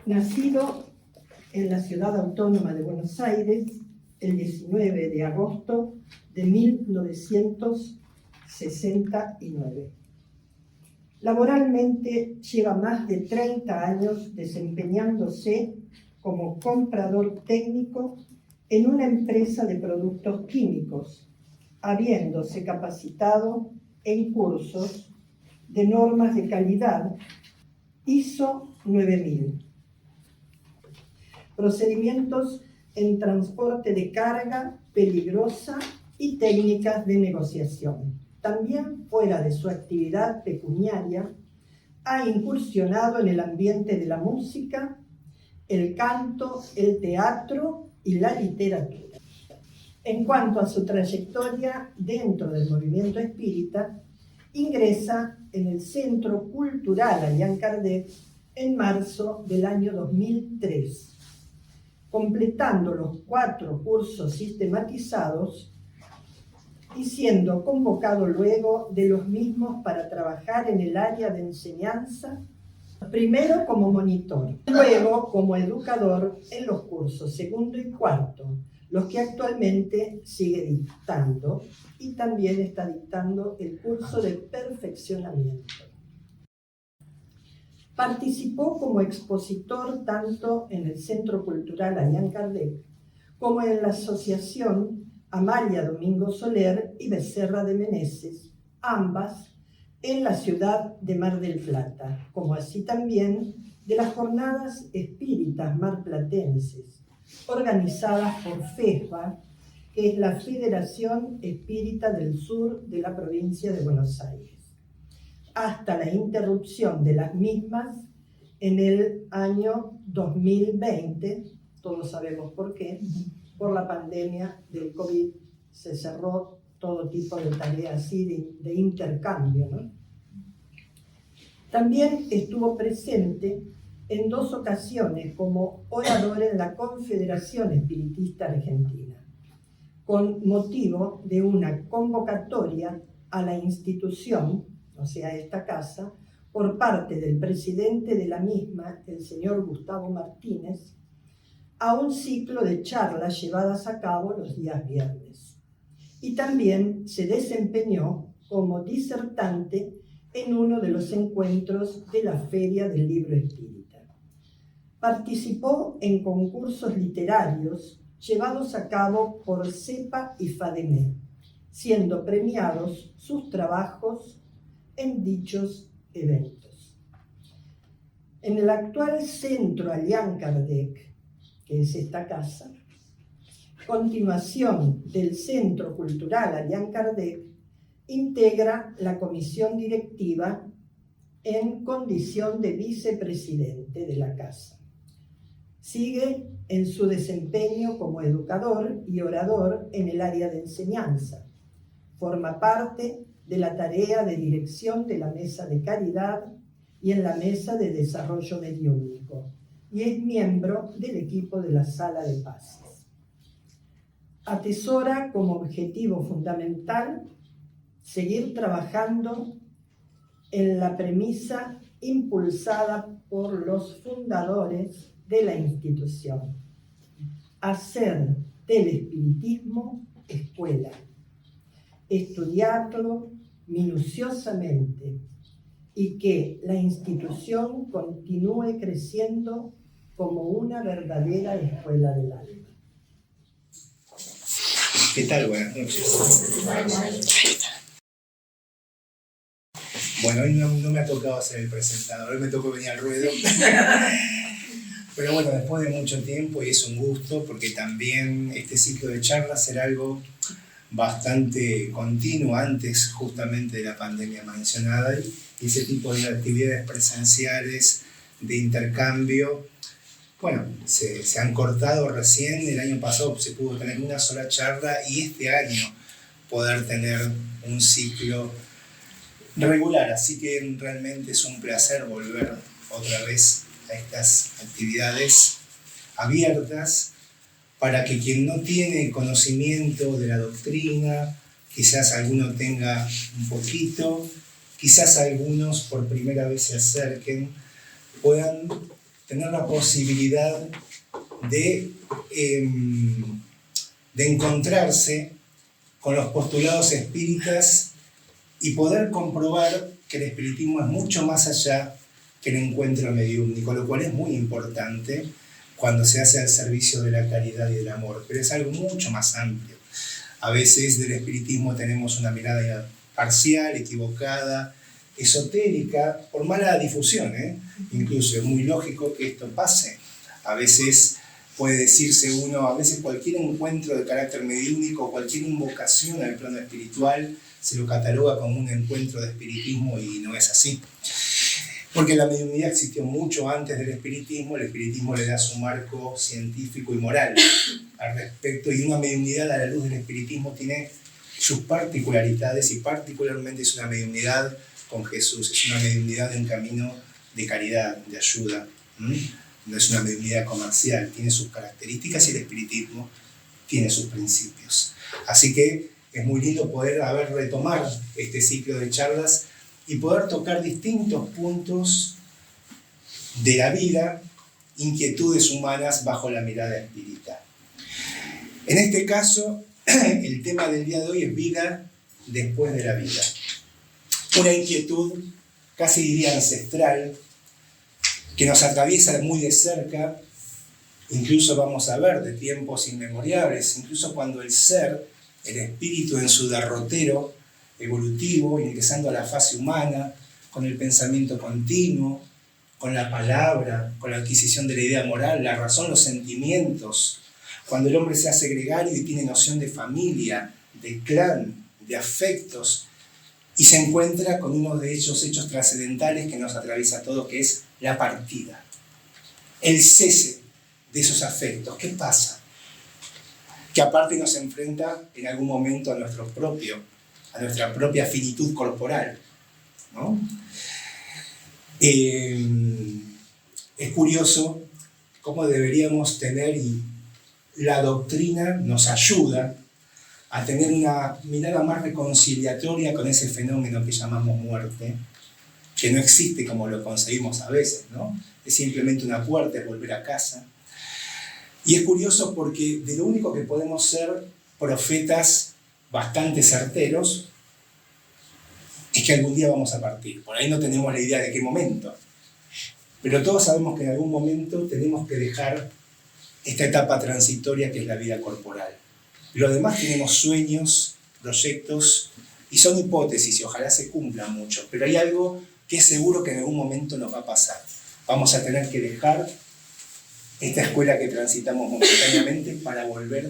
Nacido en la ciudad autónoma de Buenos Aires el 19 de agosto de 1969. Laboralmente lleva más de 30 años desempeñándose como comprador técnico en una empresa de productos químicos, habiéndose capacitado en cursos de normas de calidad ISO 9000, procedimientos en transporte de carga peligrosa y técnicas de negociación. También fuera de su actividad pecuniaria, ha incursionado en el ambiente de la música, el canto, el teatro y la literatura. En cuanto a su trayectoria dentro del movimiento espírita, ingresa en el Centro Cultural Allan Kardec en marzo del año 2003, completando los 4 cursos sistematizados y siendo convocado luego de los mismos para trabajar en el área de enseñanza, primero como monitor, luego como educador en los cursos segundo y cuarto, los que actualmente sigue dictando, y también está dictando el curso de perfeccionamiento. Participó como expositor tanto en el Centro Cultural Allan Kardec como en la Asociación Amalia Domingo Soler y Becerra de Meneses, ambas en la ciudad de Mar del Plata, como así también de las Jornadas Espíritas Marplatenses, organizadas por FESBA, que es la Federación Espírita del Sur de la provincia de Buenos Aires, hasta la interrupción de las mismas en el año 2020, todos sabemos por qué, por la pandemia del COVID, se cerró todo tipo de tareas así de intercambio, ¿no? También estuvo presente en 2 ocasiones como orador en la Confederación Espiritista Argentina, con motivo de una convocatoria a la institución, o sea, a esta casa, por parte del presidente de la misma, el señor Gustavo Martínez, a un ciclo de charlas llevadas a cabo los días viernes. Y también se desempeñó como disertante en uno de los encuentros de la Feria del Libro Espírita. Participó en concursos literarios llevados a cabo por CEPA y FADEME, siendo premiados sus trabajos en dichos eventos. En el actual Centro Allan Kardec, que es esta casa, continuación del Centro Cultural Allan Kardec, integra la comisión directiva en condición de vicepresidente de la casa. Sigue en su desempeño como educador y orador en el área de enseñanza. Forma parte de la tarea de dirección de la Mesa de Caridad y en la Mesa de Desarrollo Mediúnico, y es miembro del equipo de la Sala de Paces. Atesora como objetivo fundamental seguir trabajando en la premisa impulsada por los fundadores de la institución: hacer del espiritismo escuela, estudiarlo minuciosamente y que la institución continúe creciendo como una verdadera escuela del alma. ¿Qué tal? Buenas noches. Bueno, hoy no me ha tocado ser el presentador, hoy me tocó venir al ruedo. Pero bueno, después de mucho tiempo, y es un gusto, porque también este ciclo de charlas era algo bastante continuo antes justamente de la pandemia mencionada, y ese tipo de actividades presenciales de intercambio, bueno, se han cortado recién. El año pasado se pudo tener una sola charla y este año poder tener un ciclo regular, así que realmente es un placer volver otra vez a estas actividades abiertas para que quien no tiene conocimiento de la doctrina, quizás alguno tenga un poquito, quizás algunos por primera vez se acerquen, puedan tener la posibilidad de encontrarse con los postulados espíritas y poder comprobar que el espiritismo es mucho más allá que el encuentro mediúmnico, lo cual es muy importante cuando se hace al servicio de la caridad y del amor, pero es algo mucho más amplio. A veces del espiritismo tenemos una mirada parcial, equivocada, esotérica, por mala difusión, Incluso es muy lógico que esto pase. A veces puede decirse uno, a veces cualquier encuentro de carácter mediúnico, cualquier invocación al plano espiritual, se lo cataloga como un encuentro de espiritismo y no es así. Porque la mediunidad existió mucho antes del espiritismo, el espiritismo le da su marco científico y moral al respecto, y una mediunidad a la luz del espiritismo tiene sus particularidades, y particularmente es una mediunidad con Jesús, es una mediunidad de un camino de caridad, de ayuda. No es una mediunidad comercial, tiene sus características y el espiritismo tiene sus principios. Así que es muy lindo poder retomar este ciclo de charlas y poder tocar distintos puntos de la vida, inquietudes humanas bajo la mirada espírita. En este caso, el tema del día de hoy es vida después de la vida. Una inquietud, casi diría ancestral, que nos atraviesa muy de cerca, incluso vamos a ver de tiempos inmemoriales, incluso cuando el ser, el espíritu en su derrotero evolutivo, ingresando a la fase humana, con el pensamiento continuo, con la palabra, con la adquisición de la idea moral, la razón, los sentimientos, cuando el hombre se hace gregario y tiene noción de familia, de clan, de afectos, y se encuentra con uno de esos hechos trascendentales que nos atraviesa a todos, que es la partida, el cese de esos afectos. ¿Qué pasa? Que aparte nos enfrenta en algún momento a nuestra propia finitud corporal, ¿no? Es curioso cómo deberíamos tener, y la doctrina nos ayuda a tener una mirada más reconciliatoria con ese fenómeno que llamamos muerte, que no existe como lo concebimos a veces, ¿no? Es simplemente una puerta, es volver a casa. Y es curioso porque de lo único que podemos ser profetas bastante certeros es que algún día vamos a partir. Por ahí no tenemos la idea de qué momento, pero todos sabemos que en algún momento tenemos que dejar esta etapa transitoria que es la vida corporal. Lo demás tenemos sueños, proyectos, y son hipótesis y ojalá se cumplan mucho, pero hay algo que es seguro que en algún momento nos va a pasar. Vamos a tener que dejar esta escuela que transitamos momentáneamente para volver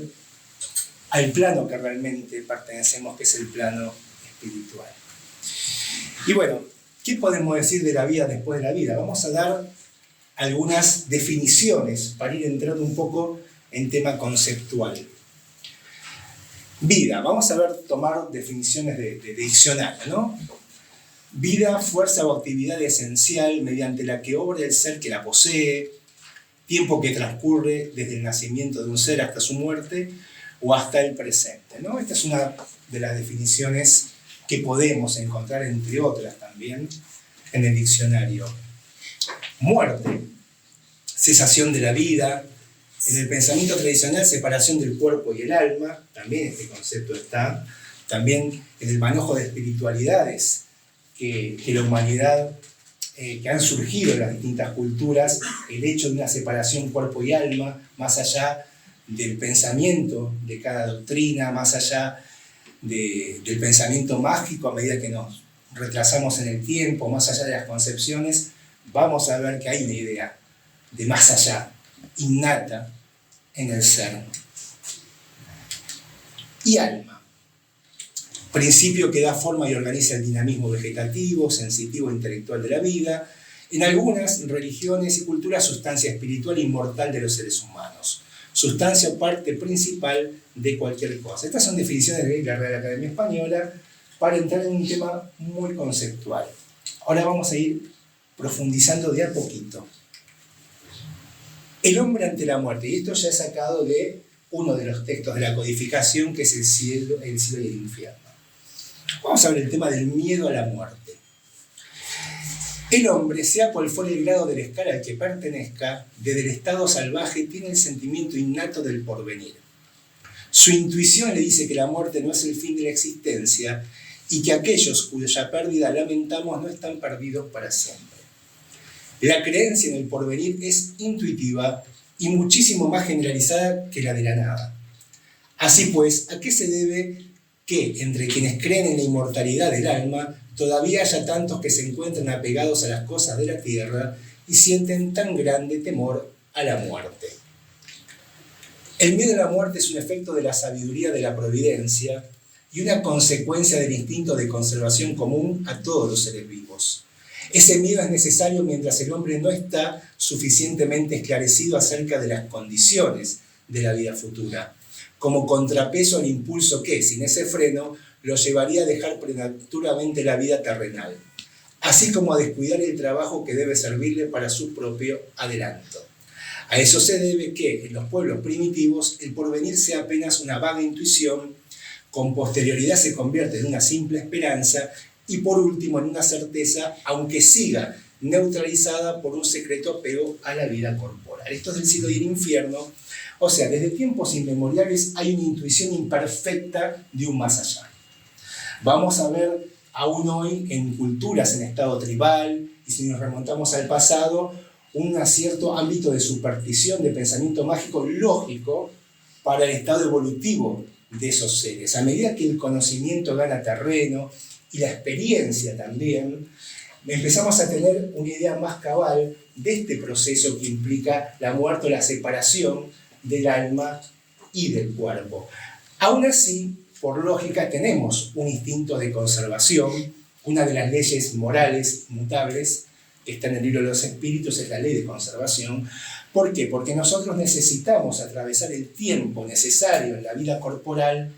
al plano que realmente pertenecemos, que es el plano espiritual. Y bueno, ¿qué podemos decir de la vida después de la vida? Vamos a dar algunas definiciones para ir entrando un poco en tema conceptual. Vida, vamos a tomar definiciones de diccionario, ¿no? Vida, fuerza o actividad esencial mediante la que obra el ser que la posee, tiempo que transcurre desde el nacimiento de un ser hasta su muerte o hasta el presente, ¿no? Esta es una de las definiciones que podemos encontrar, entre otras también, en el diccionario. Muerte, cesación de la vida. En el pensamiento tradicional, separación del cuerpo y el alma, también este concepto está. También en el manejo de espiritualidades que la humanidad, que han surgido en las distintas culturas, el hecho de una separación cuerpo y alma, más allá del pensamiento de cada doctrina, más allá del pensamiento mágico a medida que nos retrasamos en el tiempo, más allá de las concepciones, vamos a ver que hay una idea de más allá, innata en el ser. Y alma, principio que da forma y organiza el dinamismo vegetativo, sensitivo e intelectual de la vida, en algunas religiones y culturas sustancia espiritual inmortal de los seres humanos, sustancia o parte principal de cualquier cosa. Estas son definiciones de la Real Academia Española para entrar en un tema muy conceptual. Ahora vamos a ir profundizando de a poquito. El hombre ante la muerte, y esto ya es sacado de uno de los textos de la codificación, que es el cielo y el infierno. Vamos a ver el tema del miedo a la muerte. El hombre, sea cual fuere el grado de la escala al que pertenezca, desde el estado salvaje tiene el sentimiento innato del porvenir. Su intuición le dice que la muerte no es el fin de la existencia y que aquellos cuya pérdida lamentamos no están perdidos para siempre. La creencia en el porvenir es intuitiva y muchísimo más generalizada que la de la nada. Así pues, ¿a qué se debe que entre quienes creen en la inmortalidad del alma todavía haya tantos que se encuentran apegados a las cosas de la tierra y sienten tan grande temor a la muerte? El miedo a la muerte es un efecto de la sabiduría de la providencia y una consecuencia del instinto de conservación común a todos los seres vivos. Ese miedo es necesario mientras el hombre no está suficientemente esclarecido acerca de las condiciones de la vida futura, como contrapeso al impulso que, sin ese freno, lo llevaría a dejar prematuramente la vida terrenal, así como a descuidar el trabajo que debe servirle para su propio adelanto. A eso se debe que, en los pueblos primitivos, el porvenir sea apenas una vaga intuición, con posterioridad se convierte en una simple esperanza y por último en una certeza, aunque siga neutralizada por un secreto apego a la vida corporal. Esto es del cielo y el infierno. O sea, desde tiempos inmemoriales hay una intuición imperfecta de un más allá. Vamos a ver aún hoy en culturas en estado tribal, y si nos remontamos al pasado, un cierto ámbito de superstición, de pensamiento mágico lógico para el estado evolutivo de esos seres. A medida que el conocimiento gana terreno y la experiencia también, empezamos a tener una idea más cabal de este proceso que implica la muerte o la separación del alma y del cuerpo. Aún así, por lógica, tenemos un instinto de conservación. Una de las leyes morales mutables que está en el libro de los espíritus es la ley de conservación. ¿Por qué? Porque nosotros necesitamos atravesar el tiempo necesario en la vida corporal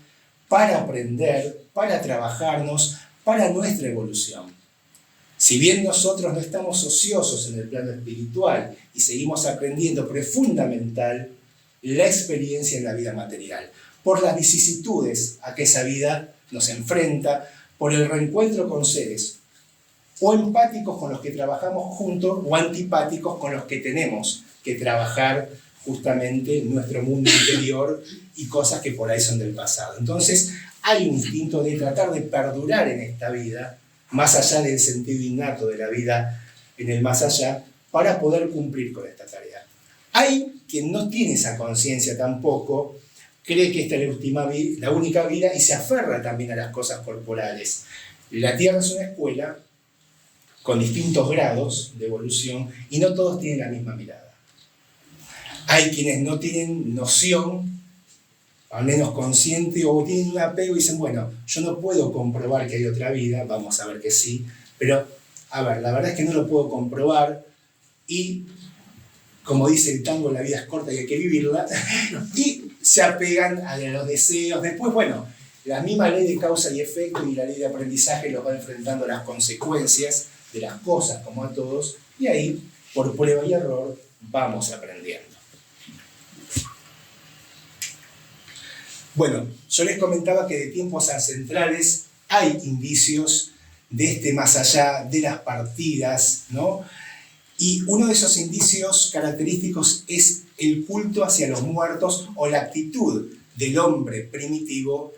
para aprender, para trabajarnos, para nuestra evolución. Si bien nosotros no estamos ociosos en el plano espiritual y seguimos aprendiendo, pero es fundamental la experiencia en la vida material, por las vicisitudes a que esa vida nos enfrenta, por el reencuentro con seres o empáticos con los que trabajamos juntos o antipáticos con los que tenemos que trabajar justamente en nuestro mundo interior y cosas que por ahí son del pasado. Entonces hay un instinto de tratar de perdurar en esta vida, más allá del sentido innato de la vida en el más allá, para poder cumplir con esta tarea. Hay quien no tiene esa conciencia tampoco, cree que esta es la única vida y se aferra también a las cosas corporales. La Tierra es una escuela con distintos grados de evolución y no todos tienen la misma mirada. Hay quienes no tienen noción, al menos consciente, o tienen un apego y dicen, bueno, yo no puedo comprobar que hay otra vida, vamos a ver que sí, pero, a ver, la verdad es que no lo puedo comprobar y, como dice el tango, la vida es corta y hay que vivirla, y se apegan a los deseos. Después, bueno, la misma ley de causa y efecto y la ley de aprendizaje los va enfrentando a las consecuencias de las cosas, como a todos, y ahí, por prueba y error, vamos aprendiendo. Bueno, yo les comentaba que de tiempos ancestrales hay indicios de este más allá, de las partidas, ¿no? Y uno de esos indicios característicos es el culto hacia los muertos o la actitud del hombre primitivo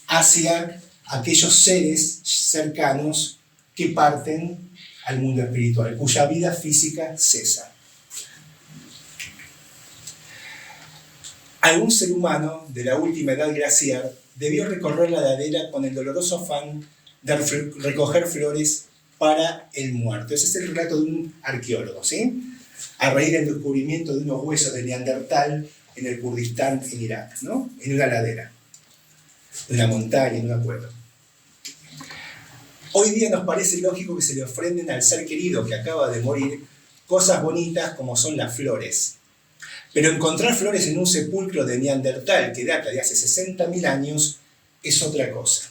hacia aquellos seres cercanos que parten al mundo espiritual, cuya vida física cesa. Algún ser humano de la última edad glaciar debió recorrer la ladera con el doloroso afán de recoger flores para el muerto. Ese es el relato de un arqueólogo, ¿sí? A raíz del descubrimiento de unos huesos de Neandertal en el Kurdistán, en Irak, ¿no? En una ladera, en una montaña, en una cueva. Hoy día nos parece lógico que se le ofrenden al ser querido que acaba de morir cosas bonitas como son las flores. Pero encontrar flores en un sepulcro de Neandertal que data de hace 60.000 años es otra cosa.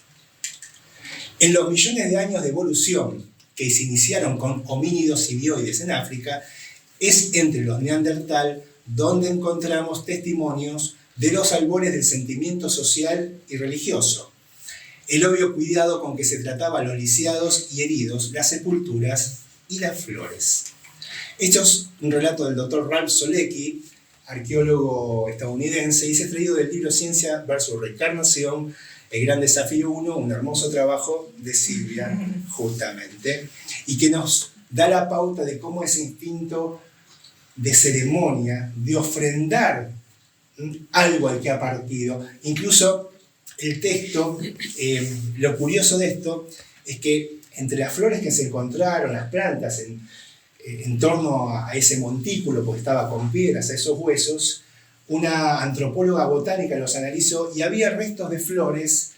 En los millones de años de evolución que se iniciaron con homínidos y bioides en África, es entre los Neandertal donde encontramos testimonios de los albores del sentimiento social y religioso, el obvio cuidado con que se trataba a los lisiados y heridos, las sepulturas y las flores. Esto es un relato del Dr. Ralph Solecki, arqueólogo estadounidense, y es extraído del libro Ciencia versus Reencarnación, El Gran Desafío 1, un hermoso trabajo de Silvia, justamente, y que nos da la pauta de cómo ese instinto de ceremonia, de ofrendar algo al que ha partido. Incluso el texto, lo curioso de esto es que entre las flores que se encontraron, las plantas en torno a ese montículo, porque estaba con piedras, a esos huesos, una antropóloga botánica los analizó y había restos de flores,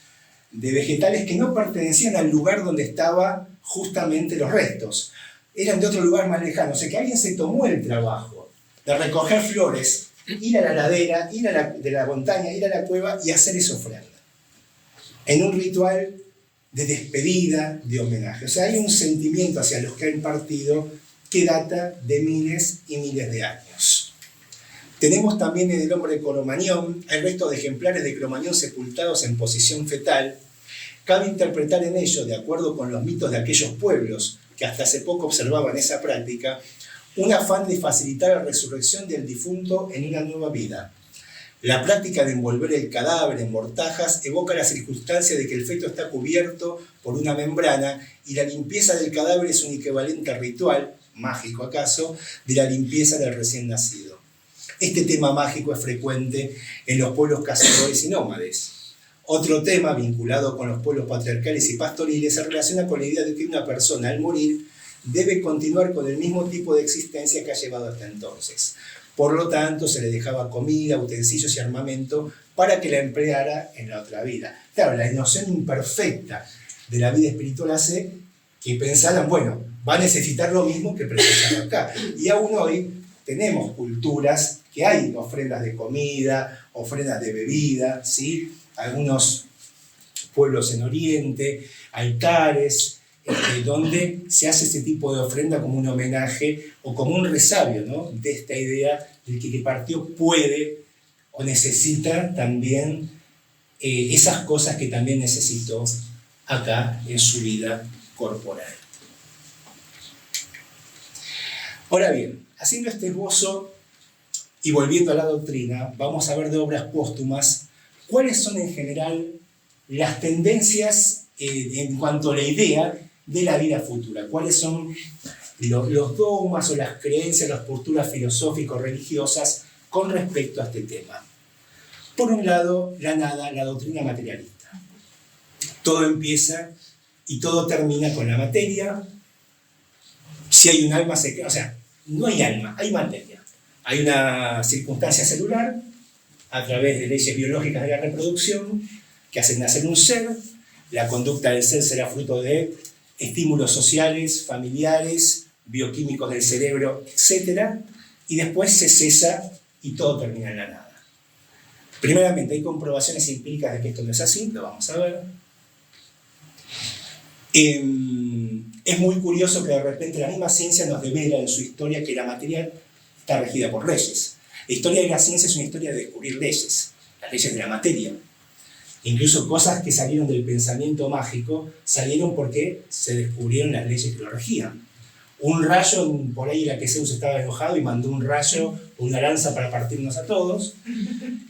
de vegetales que no pertenecían al lugar donde estaban justamente los restos. Eran de otro lugar más lejano. O sea que alguien se tomó el trabajo de recoger flores, ir a la ladera, ir de la montaña, ir a la cueva y hacer esa ofrenda. En un ritual de despedida, de homenaje. O sea, hay un sentimiento hacia los que han partido que data de miles y miles de años. Tenemos también en el hombre de Cromañón, hay restos de ejemplares de Cromañón sepultados en posición fetal. Cabe interpretar en ello, de acuerdo con los mitos de aquellos pueblos que hasta hace poco observaban esa práctica, un afán de facilitar la resurrección del difunto en una nueva vida. La práctica de envolver el cadáver en mortajas evoca la circunstancia de que el feto está cubierto por una membrana y la limpieza del cadáver es un equivalente ritual, mágico acaso, de la limpieza del recién nacido. Este tema mágico es frecuente en los pueblos cazadores y nómades. Otro tema vinculado con los pueblos patriarcales y pastoriles se relaciona con la idea de que una persona al morir debe continuar con el mismo tipo de existencia que ha llevado hasta entonces. Por lo tanto, se le dejaba comida, utensilios y armamento para que la empleara en la otra vida. Claro, la noción imperfecta de la vida espiritual hace que pensaran, bueno, va a necesitar lo mismo que precisaba acá. Y aún hoy tenemos culturas que hay ofrendas de comida, ofrendas de bebida, ¿sí? Algunos pueblos en Oriente, altares, donde se hace este tipo de ofrenda como un homenaje o como un resabio, ¿no? De esta idea de que partió puede o necesita también esas cosas que también necesitó acá en su vida corporal. Ahora bien, haciendo este esbozo y volviendo a la doctrina, vamos a ver de obras póstumas cuáles son en general las tendencias en cuanto a la idea de la vida futura, cuáles son los dogmas o las creencias, las posturas filosófico-religiosas con respecto a este tema. Por un lado, la doctrina materialista. Todo empieza y todo termina con la materia. Si hay un alma, o sea, no hay alma, hay materia. Hay una circunstancia celular a través de leyes biológicas de la reproducción que hacen nacer un ser. La conducta del ser será fruto de estímulos sociales, familiares, bioquímicos del cerebro, etc. Y después se cesa y todo termina en la nada. Primeramente, hay comprobaciones empíricas de que esto no es así, lo vamos a ver. Es muy curioso que de repente la misma ciencia nos revela en su historia que la materia está regida por leyes. La historia de la ciencia es una historia de descubrir leyes, las leyes de la materia. Incluso cosas que salieron del pensamiento mágico salieron porque se descubrieron las leyes que lo regían. Un rayo, por ahí era que Zeus estaba enojado y mandó un rayo o una lanza para partirnos a todos.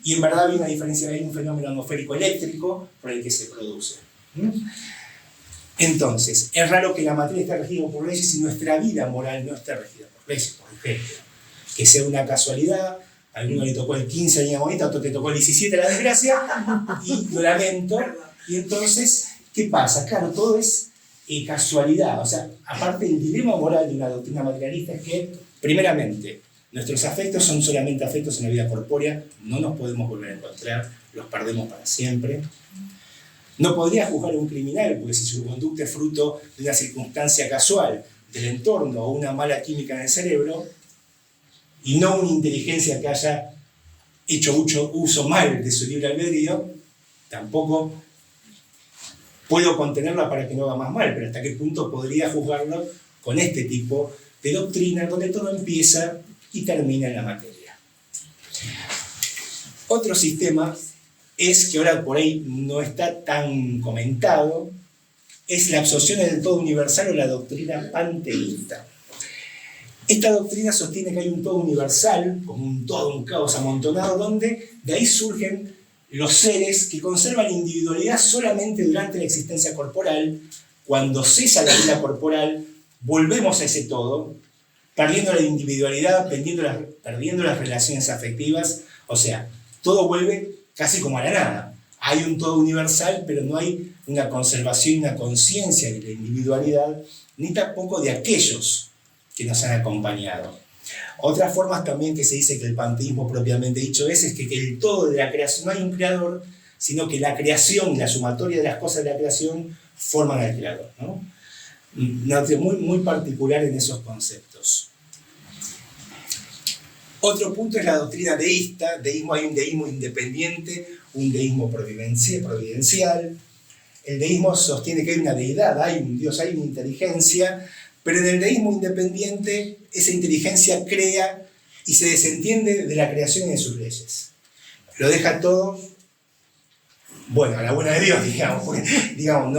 Y en verdad había una diferencia, hay un fenómeno atmosférico eléctrico por el que se produce. Entonces, es raro que la materia esté regida por leyes y nuestra vida moral no esté regida por leyes, por ejemplo. Que sea una casualidad, a alguno le tocó el 15 años bonita, a otro te tocó el 17, la desgracia, y lo lamento. Y entonces, ¿qué pasa? Claro, todo es casualidad. O sea, aparte el dilema moral de una doctrina materialista es que, primeramente, nuestros afectos son solamente afectos en la vida corpórea, no nos podemos volver a encontrar, los perdemos para siempre. No podría juzgar a un criminal, porque si su conducta es fruto de una circunstancia casual del entorno o una mala química en el cerebro, y no una inteligencia que haya hecho uso mal de su libre albedrío, tampoco puedo contenerla para que no haga más mal, pero hasta qué punto podría juzgarlo con este tipo de doctrina donde todo empieza y termina en la materia. Otro sistema es que ahora por ahí no está tan comentado, es la absorción del todo universal o la doctrina panteísta. Esta doctrina sostiene que hay un todo universal, como un todo, un caos amontonado, donde de ahí surgen los seres que conservan individualidad solamente durante la existencia corporal. Cuando cesa la vida corporal, volvemos a ese todo, perdiendo la individualidad, perdiendo las relaciones afectivas, o sea, todo vuelve casi como a la nada. Hay un todo universal, pero no hay una conservación y una conciencia de la individualidad, ni tampoco de aquellos que nos han acompañado. Otras formas también que se dice que el panteísmo propiamente dicho es que el todo de la creación, no hay un creador, sino que la creación y la sumatoria de las cosas de la creación forman al creador, ¿no? Muy, muy particular en esos conceptos. Otro punto es la doctrina deísta. Hay un deísmo independiente, un deísmo providencial. El deísmo sostiene que hay una deidad, hay un Dios, hay una inteligencia, pero en el deísmo independiente esa inteligencia crea y se desentiende de la creación y de sus leyes. Lo deja todo, bueno, a la buena de Dios, digamos, porque, digamos,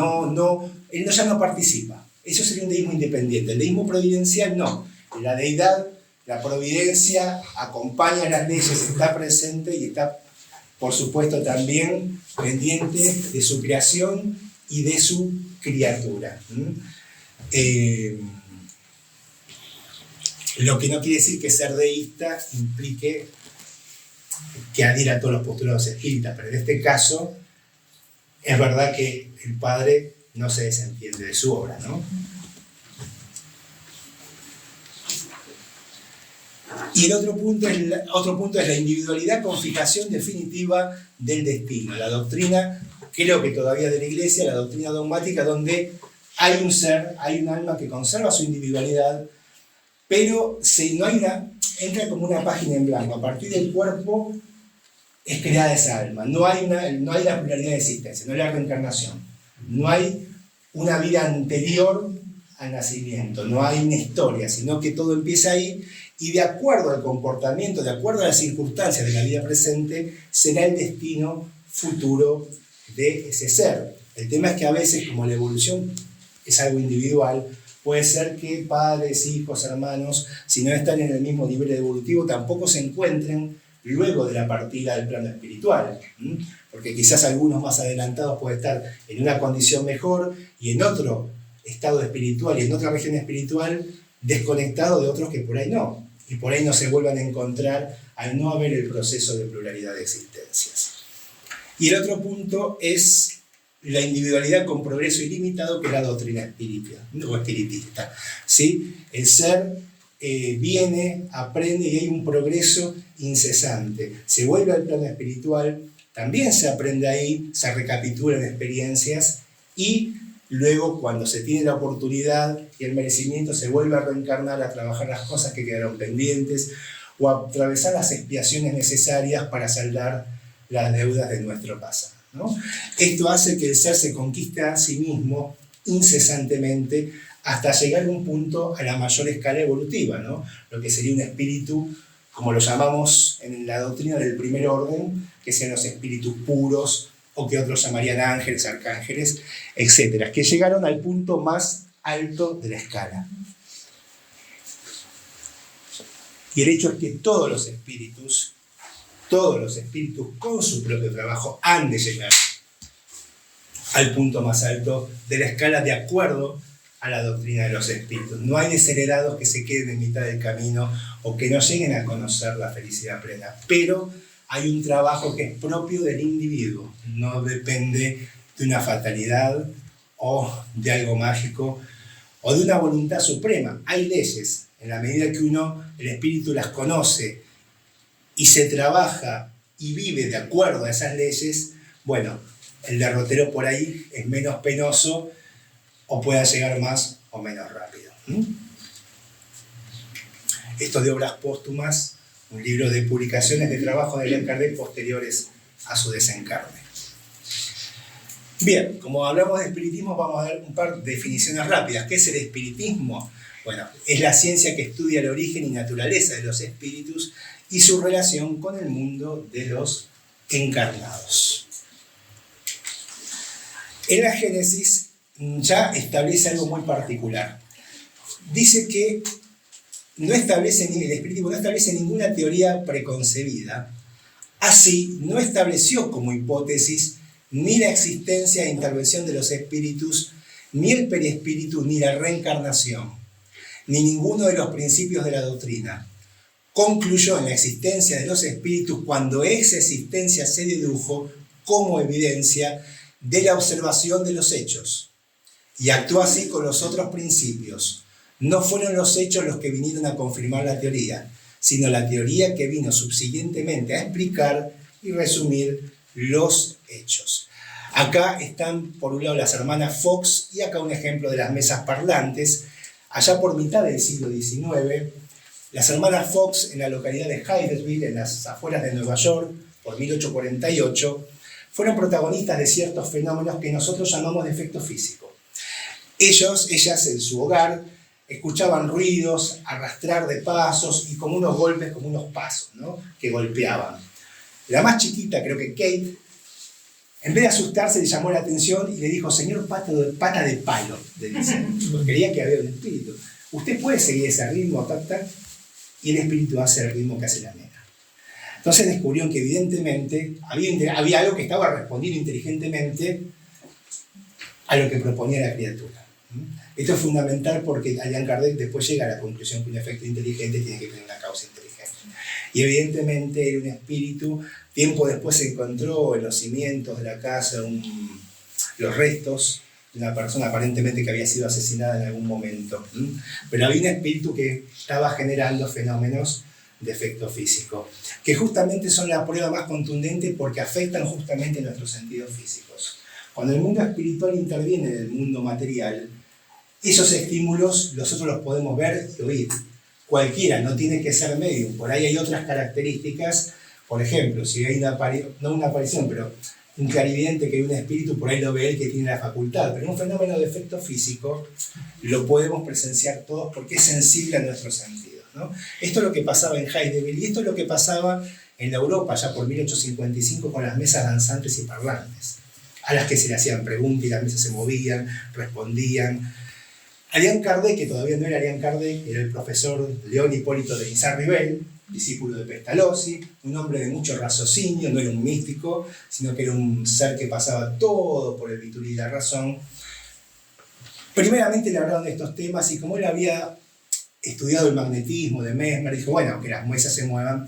él ya no participa. Eso sería un deísmo independiente. El deísmo providencial no. La deidad, la providencia acompaña las leyes, está presente y está, por supuesto, también pendiente de su creación y de su criatura. Lo que no quiere decir que ser deísta implique que adhiera a todos los postulados espíritas, pero en este caso es verdad que el Padre no se desentiende de su obra, ¿no? Y el otro punto es la individualidad con fijación definitiva del destino. La doctrina, creo que todavía de la Iglesia, la doctrina dogmática, donde hay un ser, hay un alma que conserva su individualidad, pero entra como una página en blanco. A partir del cuerpo es creada esa alma. No hay la pluralidad de existencia, no hay la reencarnación. No hay una vida anterior al nacimiento, no hay una historia, sino que todo empieza ahí y de acuerdo al comportamiento, de acuerdo a las circunstancias de la vida presente, será el destino futuro de ese ser. El tema es que a veces, como la evolución es algo individual, puede ser que padres, hijos, hermanos, si no están en el mismo nivel evolutivo, tampoco se encuentren luego de la partida del plano espiritual. Porque quizás algunos más adelantados pueden estar en una condición mejor y en otro estado espiritual y en otra región espiritual desconectado de otros que por ahí no. Y por ahí no se vuelvan a encontrar al no haber el proceso de pluralidad de existencias. Y el otro punto es la individualidad con progreso ilimitado, que es la doctrina espiritista. ¿Sí? El ser viene, aprende y hay un progreso incesante. Se vuelve al plano espiritual, también se aprende ahí, se recapitulan experiencias y luego cuando se tiene la oportunidad y el merecimiento se vuelve a reencarnar, a trabajar las cosas que quedaron pendientes o a atravesar las expiaciones necesarias para saldar las deudas de nuestro pasado, ¿no? Esto hace que el ser se conquiste a sí mismo incesantemente hasta llegar a un punto a la mayor escala evolutiva, ¿no? Lo que sería un espíritu, como lo llamamos en la doctrina del primer orden, que sean los espíritus puros, o que otros llamarían ángeles, arcángeles, etc., que llegaron al punto más alto de la escala. Y el hecho es que todos los espíritus con su propio trabajo han de llegar al punto más alto de la escala de acuerdo a la doctrina de los espíritus. No hay desheredados que se queden en mitad del camino o que no lleguen a conocer la felicidad plena, pero hay un trabajo que es propio del individuo, no depende de una fatalidad o de algo mágico o de una voluntad suprema. Hay leyes, en la medida que el espíritu las conoce y se trabaja y vive de acuerdo a esas leyes, bueno, el derrotero por ahí es menos penoso o pueda llegar más o menos rápido. Esto de obras póstumas, un libro de publicaciones de trabajo de Allan Kardec posteriores a su desencarne. Bien, como hablamos de espiritismo, vamos a dar un par de definiciones rápidas. ¿Qué es el espiritismo? Bueno, es la ciencia que estudia el origen y naturaleza de los espíritus y su relación con el mundo de los encarnados. En la Génesis ya establece algo muy particular. Dice que el espiritismo no establece ninguna teoría preconcebida. Así, no estableció como hipótesis ni la existencia e intervención de los espíritus, ni el periespíritu, ni la reencarnación, ni ninguno de los principios de la doctrina. Concluyó en la existencia de los espíritus cuando esa existencia se dedujo como evidencia de la observación de los hechos, y actuó así con los otros principios. No fueron los hechos los que vinieron a confirmar la teoría, sino la teoría que vino subsiguientemente a explicar y resumir los hechos. Acá están, por un lado, las hermanas Fox, y acá un ejemplo de las mesas parlantes. Allá por mitad del siglo XIX, las hermanas Fox, en la localidad de Hydesville, en las afueras de Nueva York, por 1848, fueron protagonistas de ciertos fenómenos que nosotros llamamos de efecto físico. Ellas en su hogar, escuchaban ruidos, arrastrar de pasos y como unos golpes, como unos pasos, ¿no?, que golpeaban. La más chiquita, creo que Kate, en vez de asustarse, le llamó la atención y le dijo: señor pata de palo, le dice, porque creía que había un espíritu. Usted puede seguir ese ritmo, y el espíritu hace el ritmo que hace la nena. Entonces descubrieron que evidentemente había algo que estaba respondiendo inteligentemente a lo que proponía la criatura. Esto es fundamental porque Allan Kardec después llega a la conclusión que un efecto inteligente tiene que tener una causa inteligente. Y evidentemente era un espíritu. Tiempo después se encontró en los cimientos de la casa los restos de una persona aparentemente que había sido asesinada en algún momento. Pero había un espíritu que estaba generando fenómenos de efecto físico, que justamente son la prueba más contundente porque afectan justamente nuestros sentidos físicos. Cuando el mundo espiritual interviene en el mundo material, esos estímulos nosotros los podemos ver y oír. Cualquiera, no tiene que ser medium. Por ahí hay otras características. Por ejemplo, si hay no una aparición, pero un clarividente que hay un espíritu, por ahí lo ve él que tiene la facultad. Pero un fenómeno de efecto físico lo podemos presenciar todos porque es sensible a nuestros sentidos, ¿no? Esto es lo que pasaba en Hydesville y esto es lo que pasaba en la Europa ya por 1855 con las mesas danzantes y parlantes, a las que se le hacían preguntas y las mesas se movían, respondían. Allan Kardec, que todavía no era Allan Kardec, era el profesor León Hipólito de Guisard-Rivel, discípulo de Pestalozzi, un hombre de mucho raciocinio, no era un místico, sino que era un ser que pasaba todo por el bisturí y la razón. Primeramente le hablaron de estos temas y como él había estudiado el magnetismo de Mesmer, dijo, bueno, aunque las mesas se muevan,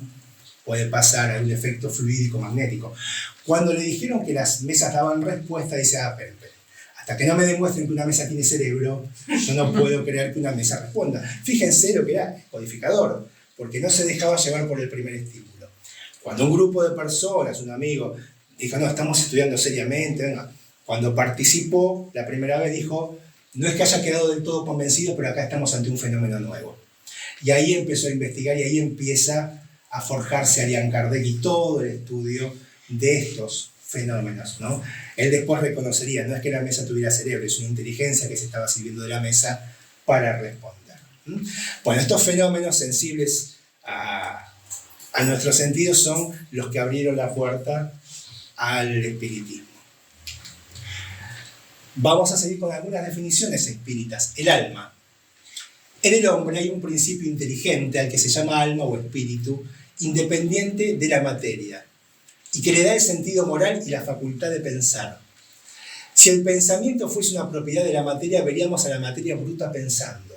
puede pasar a un efecto fluídico magnético. Cuando le dijeron que las mesas daban respuesta, dice, pero, hasta que no me demuestren que una mesa tiene cerebro, yo no puedo creer que una mesa responda. Fíjense lo que era codificador, porque no se dejaba llevar por el primer estímulo. Cuando un grupo de personas, un amigo, dijo, no, estamos estudiando seriamente, venga. Cuando participó la primera vez dijo, no es que haya quedado del todo convencido, pero acá estamos ante un fenómeno nuevo. Y ahí empezó a investigar y ahí empieza a forjarse Allan Kardec y todo el estudio de estos fenómenos, ¿no? Él después reconocería, no es que la mesa tuviera cerebro, es una inteligencia que se estaba sirviendo de la mesa para responder. Bueno, estos fenómenos sensibles a nuestros sentidos son los que abrieron la puerta al espiritismo. Vamos a seguir con algunas definiciones espíritas. El alma. En el hombre hay un principio inteligente al que se llama alma o espíritu, independiente de la materia, y que le da el sentido moral y la facultad de pensar. Si el pensamiento fuese una propiedad de la materia, veríamos a la materia bruta pensando.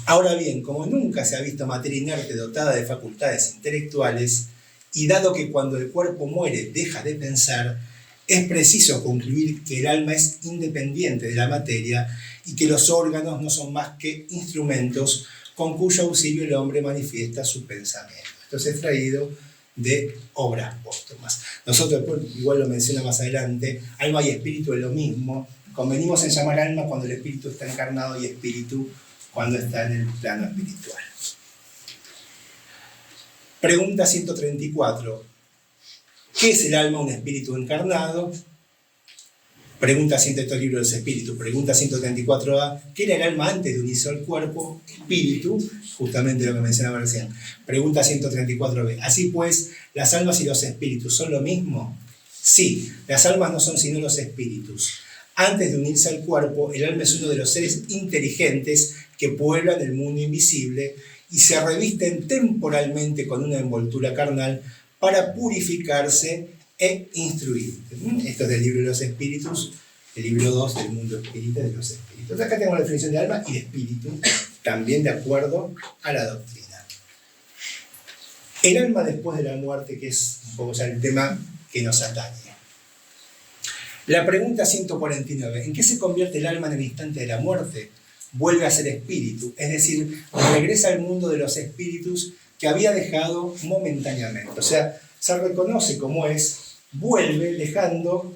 Ahora bien, como nunca se ha visto materia inerte dotada de facultades intelectuales, y dado que cuando el cuerpo muere deja de pensar, es preciso concluir que el alma es independiente de la materia y que los órganos no son más que instrumentos con cuyo auxilio el hombre manifiesta su pensamiento. Esto es extraído de obras póstumas. Nosotros, igual lo menciona más adelante, alma y espíritu es lo mismo. Convenimos en llamar alma cuando el espíritu está encarnado y espíritu cuando está en el plano espiritual. Pregunta 134. ¿Qué es el alma, un espíritu encarnado? Pregunta 100 de estos libros de los espíritus. Pregunta 134a. ¿Qué era el alma antes de unirse al cuerpo? Espíritu, justamente lo que mencionaba recién. Pregunta 134b. Así pues, ¿las almas y los espíritus son lo mismo? Sí, las almas no son sino los espíritus. Antes de unirse al cuerpo, el alma es uno de los seres inteligentes que pueblan el mundo invisible y se revisten temporalmente con una envoltura carnal para purificarse e instruir. Esto es del libro de los espíritus, el libro 2 del mundo espírita de los espíritus. Acá tengo la definición de alma y de espíritu, también de acuerdo a la doctrina. El alma después de la muerte, que es un poco ya el tema que nos atañe. La pregunta 149, ¿en qué se convierte el alma en el instante de la muerte? Vuelve a ser espíritu, es decir, regresa al mundo de los espíritus que había dejado momentáneamente. O sea, se reconoce como es, vuelve dejando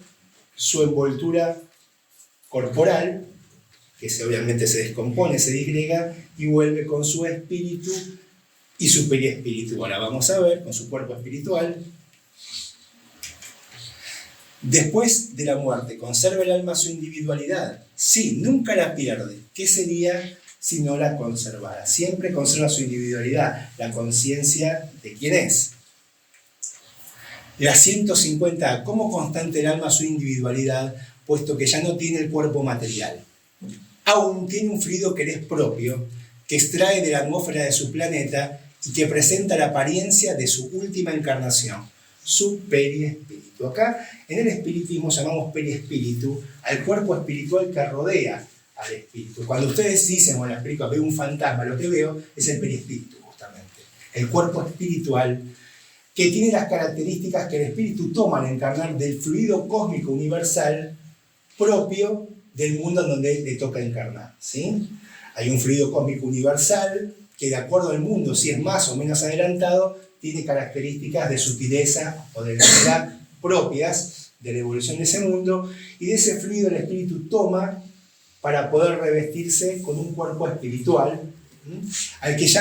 su envoltura corporal, que obviamente se descompone, se disgrega, y vuelve con su espíritu y su periespíritu. Ahora vamos a ver, con su cuerpo espiritual. Después de la muerte, ¿conserva el alma su individualidad? Sí, nunca la pierde. ¿Qué sería si no la conservara? Siempre conserva su individualidad, la conciencia de quién es. La 150, ¿cómo constante el alma su individualidad, puesto que ya no tiene el cuerpo material? Aún tiene un fluido que le es propio, que extrae de la atmósfera de su planeta y que presenta la apariencia de su última encarnación, su periespíritu. Acá en el espiritismo llamamos periespíritu al cuerpo espiritual que rodea al espíritu. Cuando ustedes dicen, bueno, la película, veo un fantasma, lo que veo es el periespíritu, justamente. El cuerpo espiritual que tiene las características que el espíritu toma al encarnar del fluido cósmico universal propio del mundo en donde le toca encarnar, ¿sí? Hay un fluido cósmico universal que, de acuerdo al mundo, si es más o menos adelantado, tiene características de sutileza o de gravedad propias de la evolución de ese mundo, y de ese fluido el espíritu toma para poder revestirse con un cuerpo espiritual, al que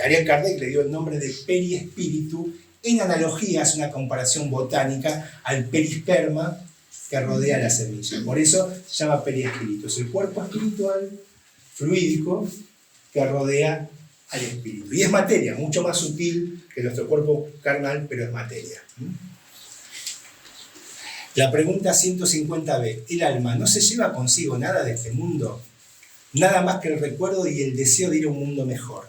Ariel Kardec le dio el nombre de periespíritu, en analogía, es una comparación botánica, al perisperma que rodea la semilla. Por eso se llama periespíritu. Es el cuerpo espiritual fluídico que rodea al espíritu. Y es materia, mucho más sutil que nuestro cuerpo carnal, pero es materia. La pregunta 150b. ¿El alma no se lleva consigo nada de este mundo? Nada más que el recuerdo y el deseo de ir a un mundo mejor.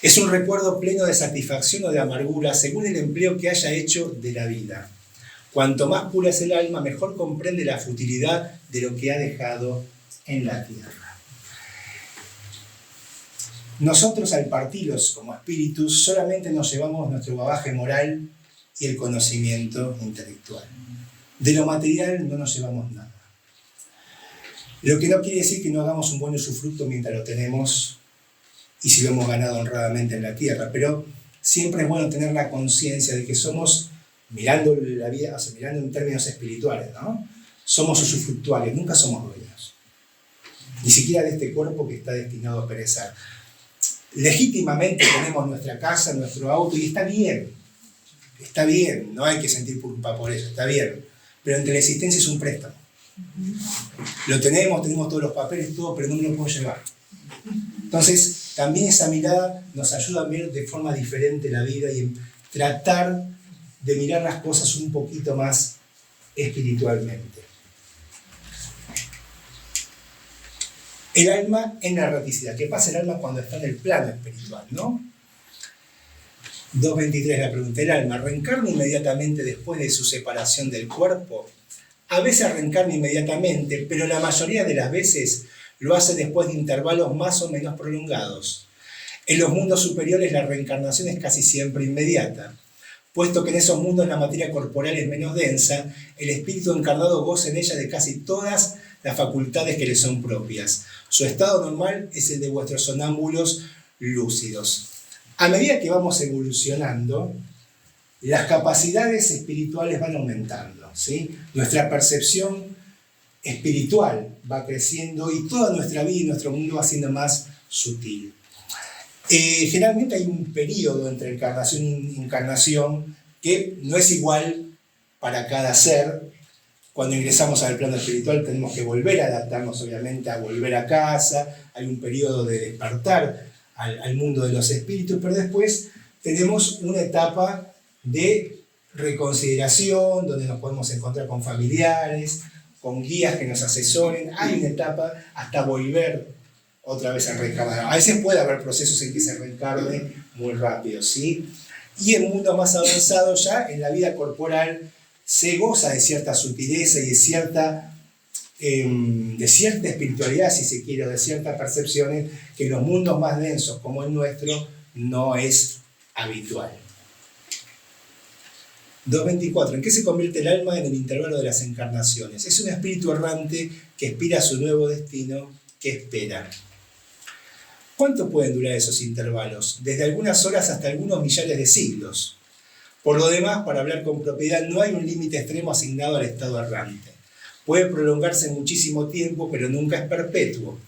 Es un recuerdo pleno de satisfacción o de amargura según el empleo que haya hecho de la vida. Cuanto más pura es el alma, mejor comprende la futilidad de lo que ha dejado en la tierra. Nosotros, al partirlos como espíritus, solamente nos llevamos nuestro bagaje moral y el conocimiento intelectual. De lo material no nos llevamos nada. Lo que no quiere decir que no hagamos un buen usufructo mientras lo tenemos y si lo hemos ganado honradamente en la tierra, pero siempre es bueno tener la conciencia de que somos, mirando la vida, o sea, mirando en términos espirituales, ¿no? Somos usufructuales, nunca somos dueños. Ni siquiera de este cuerpo que está destinado a perecer. Legítimamente tenemos nuestra casa, nuestro auto, y está bien, no hay que sentir culpa por eso, está bien, pero entre la existencia es un préstamo. Lo tenemos todos los papeles, todo, pero no me lo puedo llevar. Entonces, también esa mirada nos ayuda a ver de forma diferente la vida y tratar de mirar las cosas un poquito más espiritualmente. El alma en la erraticidad. ¿Qué pasa el alma cuando está en el plano espiritual, no? 2.23 la pregunta. ¿El alma reencarna inmediatamente después de su separación del cuerpo? A veces reencarna inmediatamente, pero la mayoría de las veces lo hace después de intervalos más o menos prolongados. En los mundos superiores la reencarnación es casi siempre inmediata. Puesto que en esos mundos la materia corporal es menos densa, el espíritu encarnado goza en ella de casi todas las facultades que le son propias. Su estado normal es el de vuestros sonámbulos lúcidos. A medida que vamos evolucionando, las capacidades espirituales van aumentando, ¿sí? Nuestra percepción espiritual va creciendo y toda nuestra vida y nuestro mundo va siendo más sutil. Generalmente hay un periodo entre encarnación y encarnación que no es igual para cada ser. Cuando ingresamos al plano espiritual tenemos que volver a adaptarnos, obviamente, a volver a casa. Hay un periodo de despertar al mundo de los espíritus, pero después tenemos una etapa de reconsideración, donde nos podemos encontrar con familiares, con guías que nos asesoren. Hay una etapa hasta volver otra vez a reencarnar. A veces puede haber procesos en que se reencarne muy rápido, ¿sí? Y en mundos más avanzados ya, en la vida corporal, se goza de cierta sutileza y de cierta espiritualidad, si se quiere, o de ciertas percepciones que en los mundos más densos como el nuestro no es habitual. 2.24. ¿En qué se convierte el alma en el intervalo de las encarnaciones? Es un espíritu errante que aspira a su nuevo destino, que espera. ¿Cuánto pueden durar esos intervalos? Desde algunas horas hasta algunos millares de siglos. Por lo demás, para hablar con propiedad, no hay un límite extremo asignado al estado errante. Puede prolongarse muchísimo tiempo, pero nunca es perpetuo.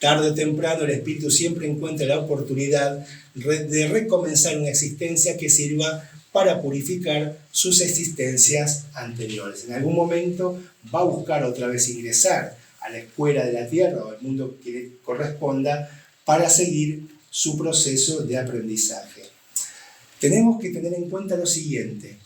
Tarde o temprano, el espíritu siempre encuentra la oportunidad de recomenzar una existencia que sirva para purificar sus existencias anteriores. En algún momento va a buscar otra vez ingresar a la escuela de la tierra o al mundo que le corresponda para seguir su proceso de aprendizaje. Tenemos que tener en cuenta lo siguiente,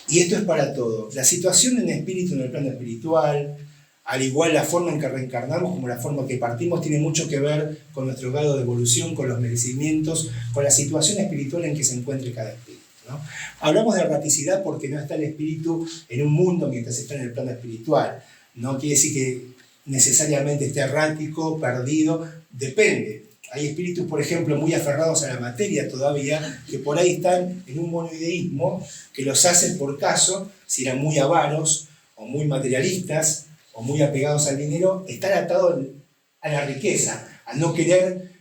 y esto es para todo. La situación en espíritu, en el plano espiritual, al igual la forma en que reencarnamos como la forma que partimos, tiene mucho que ver con nuestro grado de evolución, con los merecimientos, con la situación espiritual en que se encuentre cada espíritu, ¿no? Hablamos de erraticidad porque no está el espíritu en un mundo mientras está en el plano espiritual. No quiere decir que necesariamente esté errático, perdido, depende. Hay espíritus, por ejemplo, muy aferrados a la materia todavía, que por ahí están en un monoideísmo que los hace por caso, si eran muy avaros o muy materialistas o muy apegados al dinero, estar atados a la riqueza, a no querer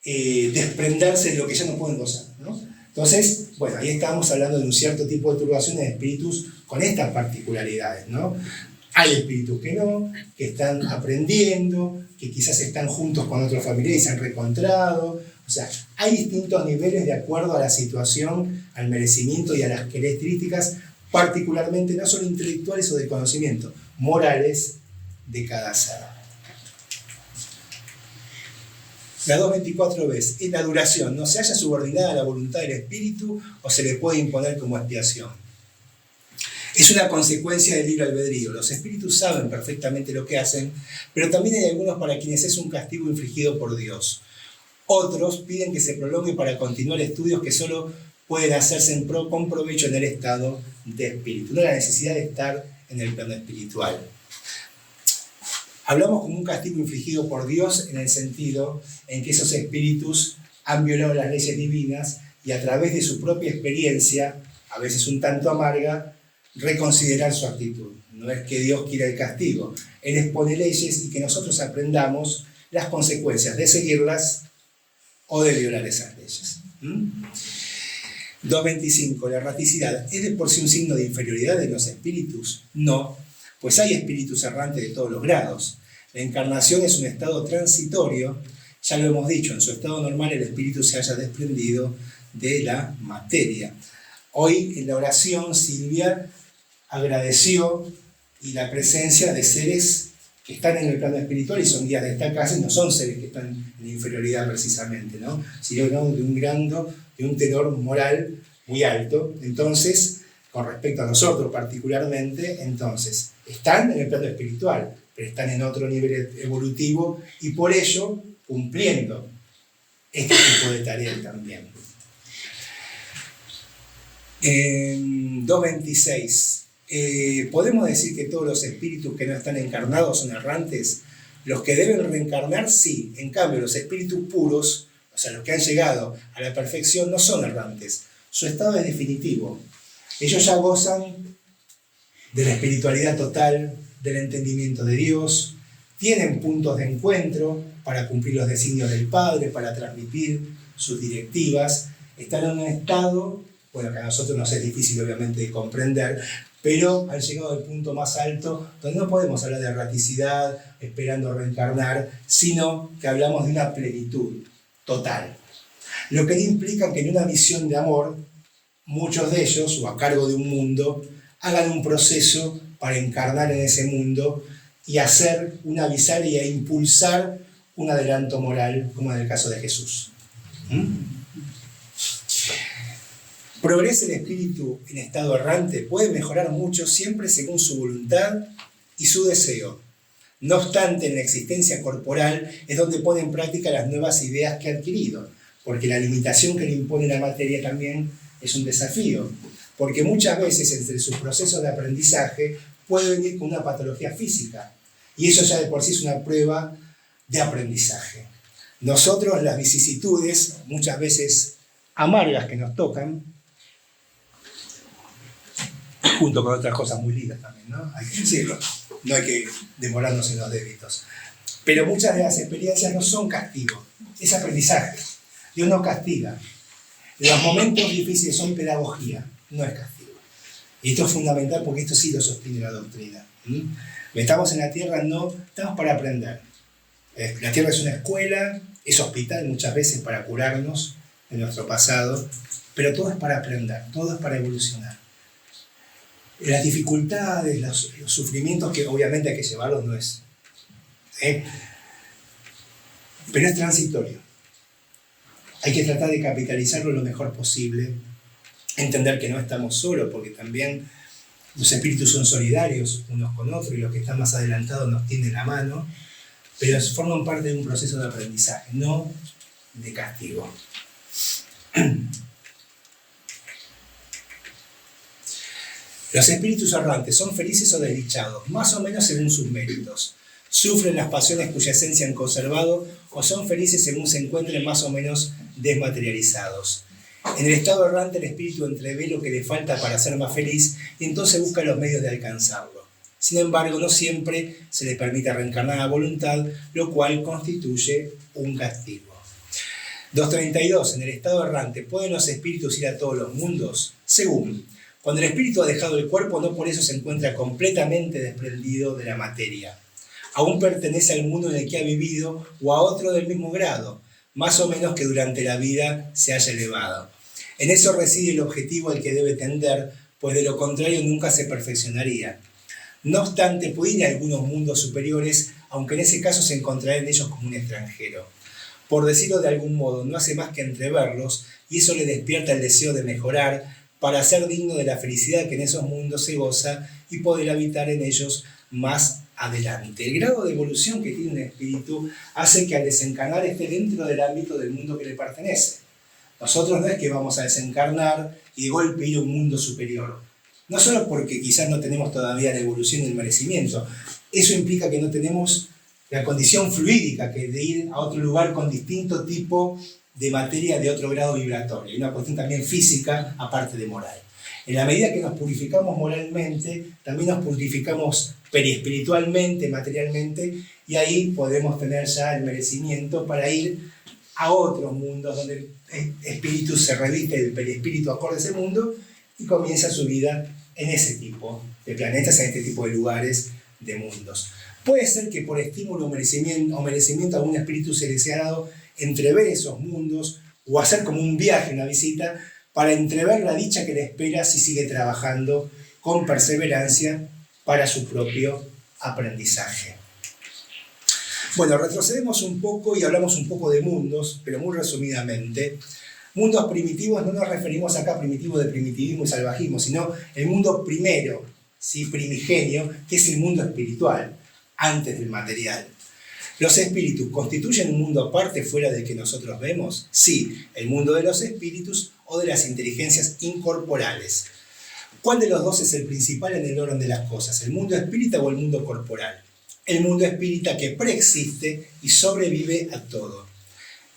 desprenderse de lo que ya no pueden gozar, ¿no? Entonces, bueno, ahí estamos hablando de un cierto tipo de turbaciones de espíritus con estas particularidades, ¿no? Hay espíritus que no, que están aprendiendo, que quizás están juntos con otros familiares y se han reencontrado. O sea, hay distintos niveles de acuerdo a la situación, al merecimiento y a las características, particularmente no solo intelectuales o de conocimiento, morales de cada ser. La 2.24b es la duración. ¿No se halla subordinada a la voluntad del espíritu o se le puede imponer como expiación? Es una consecuencia del libre albedrío. Los espíritus saben perfectamente lo que hacen, pero también hay algunos para quienes es un castigo infligido por Dios. Otros piden que se prolongue para continuar estudios que solo pueden hacerse con provecho en el estado de espíritu, no la necesidad de estar en el plano espiritual. Hablamos como un castigo infligido por Dios en el sentido en que esos espíritus han violado las leyes divinas y a través de su propia experiencia, a veces un tanto amarga, reconsiderar su actitud. No es que Dios quiera el castigo, Él expone leyes y que nosotros aprendamos las consecuencias de seguirlas o de violar esas leyes. 2.25. La erraticidad, ¿es de por sí un signo de inferioridad de los espíritus? No, pues hay espíritus errantes de todos los grados. La encarnación es un estado transitorio, ya lo hemos dicho, en su estado normal el espíritu se haya desprendido de la materia. Hoy en la oración Silvia agradeció y la presencia de seres que están en el plano espiritual y son guías de esta casa y no son seres que están en inferioridad precisamente, ¿no? Sino de un grado, de un tenor moral muy alto. Entonces, con respecto a nosotros particularmente, entonces, están en el plano espiritual, pero están en otro nivel evolutivo y por ello cumpliendo este tipo de tareas también. 2.26. ¿Podemos decir que todos los espíritus que no están encarnados son errantes? Los que deben reencarnar, sí. En cambio, los espíritus puros, o sea, los que han llegado a la perfección, no son errantes. Su estado es definitivo. Ellos ya gozan de la espiritualidad total, del entendimiento de Dios, tienen puntos de encuentro para cumplir los designios del Padre, para transmitir sus directivas, están en un estado, bueno, que a nosotros nos es difícil obviamente de comprender, pero han llegado al punto más alto donde no podemos hablar de erraticidad, esperando reencarnar, sino que hablamos de una plenitud total. Lo que implica que en una visión de amor, muchos de ellos, o a cargo de un mundo, hagan un proceso para encarnar en ese mundo y hacer una avisaria e impulsar un adelanto moral, como en el caso de Jesús. ¿Progresa el espíritu en estado errante? Puede mejorar mucho siempre según su voluntad y su deseo. No obstante, en la existencia corporal es donde pone en práctica las nuevas ideas que ha adquirido, porque la limitación que le impone la materia también es un desafío, porque muchas veces entre sus procesos de aprendizaje puede venir con una patología física, y eso ya de por sí es una prueba de aprendizaje. Nosotros, las vicisitudes, muchas veces amargas que nos tocan, junto con otras cosas muy lindas también, ¿no? Hay que decirlo, no hay que demorarnos en los débitos. Pero muchas de las experiencias no son castigo, es aprendizaje. Dios no castiga. Los momentos difíciles son pedagogía, no es castigo. Y esto es fundamental porque esto sí lo sostiene la doctrina. Estamos en la tierra, no estamos para aprender. La tierra es una escuela, es hospital muchas veces para curarnos de nuestro pasado, pero todo es para aprender, todo es para evolucionar. Las dificultades, los sufrimientos que obviamente hay que llevarlos no es. Pero es transitorio. Hay que tratar de capitalizarlo lo mejor posible, entender que no estamos solos, porque también los espíritus son solidarios unos con otros y los que están más adelantados nos tienden la mano, pero forman parte de un proceso de aprendizaje, no de castigo. Los espíritus errantes son felices o desdichados, más o menos según sus méritos. Sufren las pasiones cuya esencia han conservado o son felices según se encuentren más o menos desmaterializados. En el estado errante el espíritu entrevé lo que le falta para ser más feliz y entonces busca los medios de alcanzarlo. Sin embargo, no siempre se les permite reencarnar a voluntad, lo cual constituye un castigo. 232. En el estado errante, ¿pueden los espíritus ir a todos los mundos? Según, cuando el espíritu ha dejado el cuerpo, no por eso se encuentra completamente desprendido de la materia. Aún pertenece al mundo en el que ha vivido o a otro del mismo grado, más o menos que durante la vida se haya elevado. En eso reside el objetivo al que debe tender, pues de lo contrario nunca se perfeccionaría. No obstante, puede ir a algunos mundos superiores, aunque en ese caso se encontrará en ellos como un extranjero. Por decirlo de algún modo, no hace más que entreverlos, y eso le despierta el deseo de mejorar para ser digno de la felicidad que en esos mundos se goza y poder habitar en ellos más adelante. El grado de evolución que tiene un espíritu hace que al desencarnar esté dentro del ámbito del mundo que le pertenece. Nosotros no es que vamos a desencarnar y de golpe ir a un mundo superior. No solo porque quizás no tenemos todavía la evolución y el merecimiento, eso implica que no tenemos la condición fluídica, que es de ir a otro lugar con distinto tipo de materia de otro grado vibratorio, y una cuestión también física, aparte de moral. En la medida que nos purificamos moralmente, también nos purificamos periespiritualmente, materialmente, y ahí podemos tener ya el merecimiento para ir a otros mundos donde el espíritu se reviste del periespíritu acorde a ese mundo y comienza su vida en ese tipo de planetas, en este tipo de lugares, de mundos. Puede ser que por estímulo o merecimiento a algún espíritu se les haya dado entrever esos mundos o hacer como un viaje, una visita, para entrever la dicha que le espera si sigue trabajando con perseverancia para su propio aprendizaje. Bueno, retrocedemos un poco y hablamos un poco de mundos, pero muy resumidamente. Mundos primitivos, no nos referimos acá a primitivo de primitivismo y salvajismo, sino el mundo primero, ¿sí? Primigenio, que es el mundo espiritual, antes del material. ¿Los espíritus constituyen un mundo aparte fuera del que nosotros vemos? Sí, el mundo de los espíritus o de las inteligencias incorporales. ¿Cuál de los dos es el principal en el orden de las cosas? ¿El mundo espírita o el mundo corporal? El mundo espírita que preexiste y sobrevive a todo.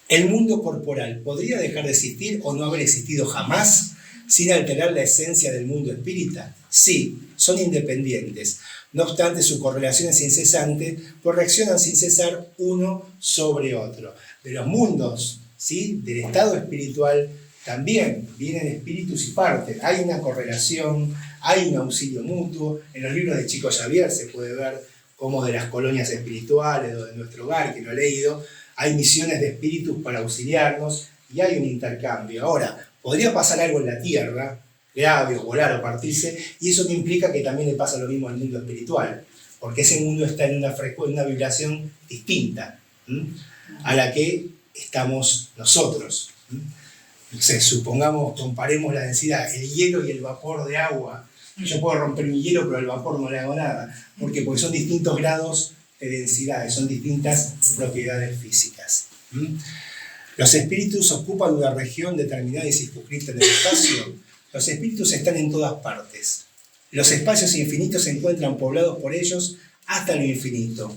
¿El mundo corporal podría dejar de existir o no haber existido jamás sin alterar la esencia del mundo espírita? Sí, son independientes. No obstante, su correlación es incesante, pues reaccionan sin cesar uno sobre otro. De los mundos, ¿sí?, del estado espiritual, también vienen espíritus y parten. Hay una correlación, hay un auxilio mutuo. En los libros de Chico Xavier se puede ver cómo de las colonias espirituales o de nuestro hogar, que lo he leído, hay misiones de espíritus para auxiliarnos y hay un intercambio. Ahora, podría pasar algo en la Tierra, grave, o volar o partirse, y eso me implica que también le pasa lo mismo al mundo espiritual, porque ese mundo está en una vibración distinta a la que estamos nosotros. Entonces, supongamos, comparemos la densidad, el hielo y el vapor de agua. Yo puedo romper mi hielo, pero al vapor no le hago nada. ¿Por qué? Porque son distintos grados de densidades, son distintas propiedades físicas. Los espíritus ocupan una región determinada y circunscrita en el espacio. Los espíritus están en todas partes. Los espacios infinitos se encuentran poblados por ellos hasta lo infinito.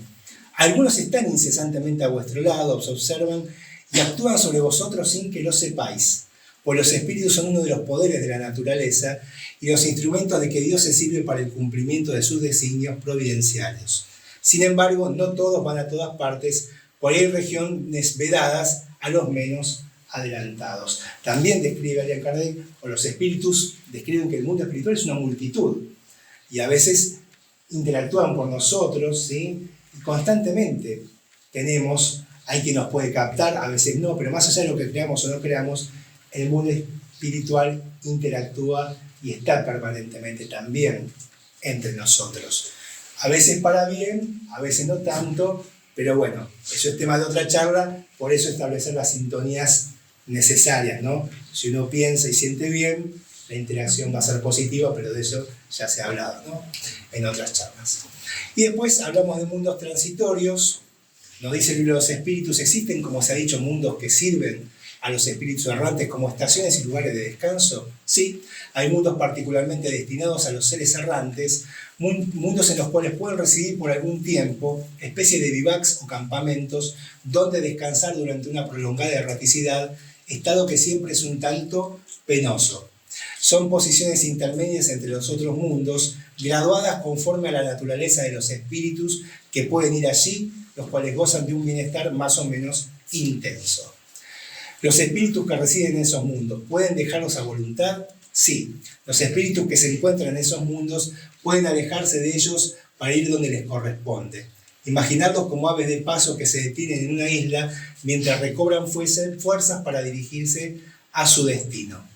Algunos están incesantemente a vuestro lado, os observan y actúan sobre vosotros sin que lo sepáis, pues los espíritus son uno de los poderes de la naturaleza y los instrumentos de que Dios se sirve para el cumplimiento de sus designios providenciales. Sin embargo, no todos van a todas partes, porque hay regiones vedadas a los menos adelantados. También describe Allan Kardec, o los espíritus describen que el mundo espiritual es una multitud, y a veces interactúan con nosotros, ¿sí? Y constantemente hay quien nos puede captar, a veces no, pero más allá de lo que creamos o no creamos, el mundo espiritual interactúa y está permanentemente también entre nosotros. A veces para bien, a veces no tanto, pero bueno, eso es tema de otra charla, por eso establecer las sintonías necesarias, ¿no? Si uno piensa y siente bien, la interacción va a ser positiva, pero de eso ya se ha hablado, ¿no? En otras charlas. Y después hablamos de mundos transitorios. Nos dice el libro de los espíritus, existen, como se ha dicho, mundos que sirven a los espíritus errantes como estaciones y lugares de descanso. Sí, hay mundos particularmente destinados a los seres errantes, mundos en los cuales pueden residir por algún tiempo, especie de vivacs o campamentos, donde descansar durante una prolongada erraticidad, estado que siempre es un tanto penoso. Son posiciones intermedias entre los otros mundos, graduadas conforme a la naturaleza de los espíritus que pueden ir allí, los cuales gozan de un bienestar más o menos intenso. ¿Los espíritus que residen en esos mundos pueden dejarlos a voluntad? Sí. Los espíritus que se encuentran en esos mundos pueden alejarse de ellos para ir donde les corresponde. Imaginarlos como aves de paso que se detienen en una isla mientras recobran fuerzas para dirigirse a su destino.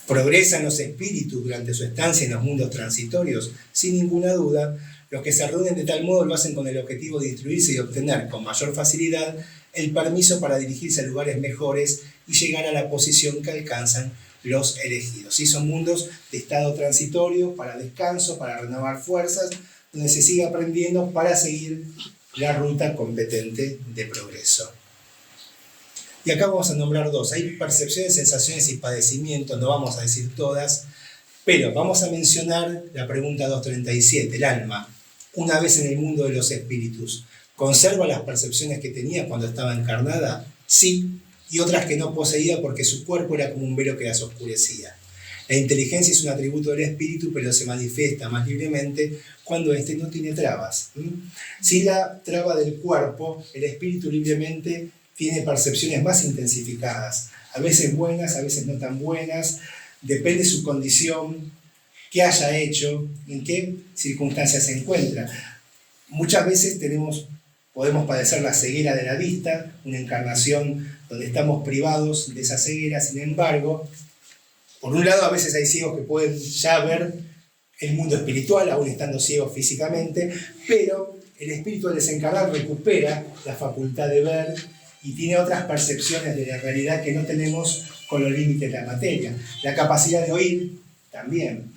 ¿Progresan los espíritus durante su estancia en los mundos transitorios? Sin ninguna duda, los que se reúnen de tal modo lo hacen con el objetivo de instruirse y obtener con mayor facilidad el permiso para dirigirse a lugares mejores y llegar a la posición que alcanzan los elegidos. ¿Sí? Son mundos de estado transitorio, para descanso, para renovar fuerzas, donde se sigue aprendiendo para seguir la ruta competente de progreso. Y acá vamos a nombrar dos. Hay percepciones, sensaciones y padecimientos, no vamos a decir todas, pero vamos a mencionar la pregunta 237, el alma. Una vez en el mundo de los espíritus, ¿conserva las percepciones que tenía cuando estaba encarnada? Sí, y otras que no poseía porque su cuerpo era como un velo que las oscurecía. La inteligencia es un atributo del espíritu, pero se manifiesta más libremente cuando éste no tiene trabas. Si la traba del cuerpo, el espíritu libremente tiene percepciones más intensificadas, a veces buenas, a veces no tan buenas, depende de su condición, qué haya hecho, en qué circunstancias se encuentra. Muchas veces podemos padecer la ceguera de la vista, una encarnación donde estamos privados de esa ceguera. Sin embargo, por un lado, a veces hay ciegos que pueden ya ver el mundo espiritual, aún estando ciegos físicamente, pero el espíritu al desencarnar recupera la facultad de ver y tiene otras percepciones de la realidad que no tenemos con los límites de la materia. La capacidad de oír también.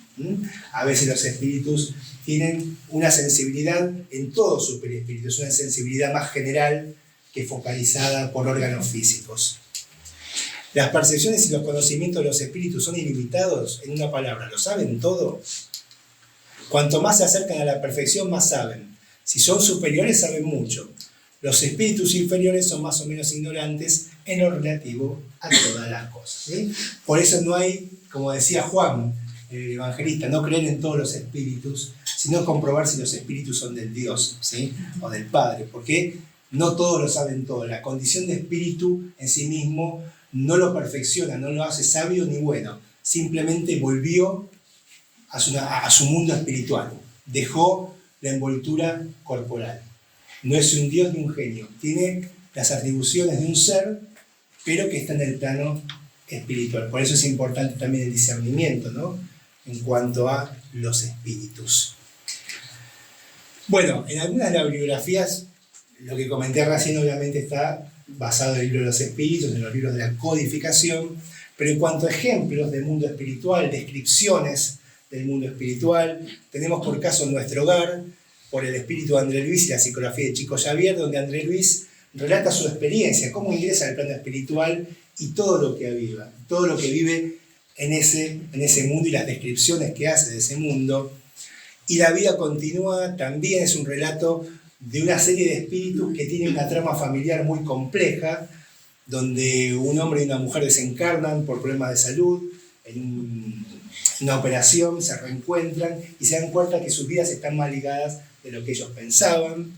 A veces los espíritus tienen una sensibilidad en todo su perispíritu, es una sensibilidad más general que focalizada por órganos físicos. Las percepciones y los conocimientos de los espíritus son ilimitados, en una palabra, ¿lo saben todo? Cuanto más se acercan a la perfección, más saben. Si son superiores, saben mucho. Los espíritus inferiores son más o menos ignorantes en lo relativo a todas las cosas. ¿Sí? Por eso no hay, como decía Juan, el evangelista, no creer en todos los espíritus, sino comprobar si los espíritus son del Dios, ¿sí? O del Padre, porque no todos lo saben todo. La condición de espíritu en sí mismo no lo perfecciona, no lo hace sabio ni bueno, simplemente volvió a su mundo espiritual, dejó la envoltura corporal. No es un Dios ni un genio, tiene las atribuciones de un ser, pero que está en el plano espiritual. Por eso es importante también el discernimiento, ¿no? En cuanto a los espíritus. Bueno, en algunas de las bibliografías, lo que comenté recién obviamente está basado en el libro de los espíritus, en los libros de la codificación, pero en cuanto a ejemplos del mundo espiritual, descripciones del mundo espiritual, tenemos por caso Nuestro Hogar, por el espíritu de André Luis y la psicología de Chico Xavier, donde André Luis relata su experiencia, cómo ingresa al plano espiritual y todo lo que vive en ese mundo y las descripciones que hace de ese mundo. Y la vida continúa también es un relato de una serie de espíritus que tienen una trama familiar muy compleja, donde un hombre y una mujer desencarnan por problemas de salud, en una operación, se reencuentran y se dan cuenta que sus vidas están más ligadas de lo que ellos pensaban.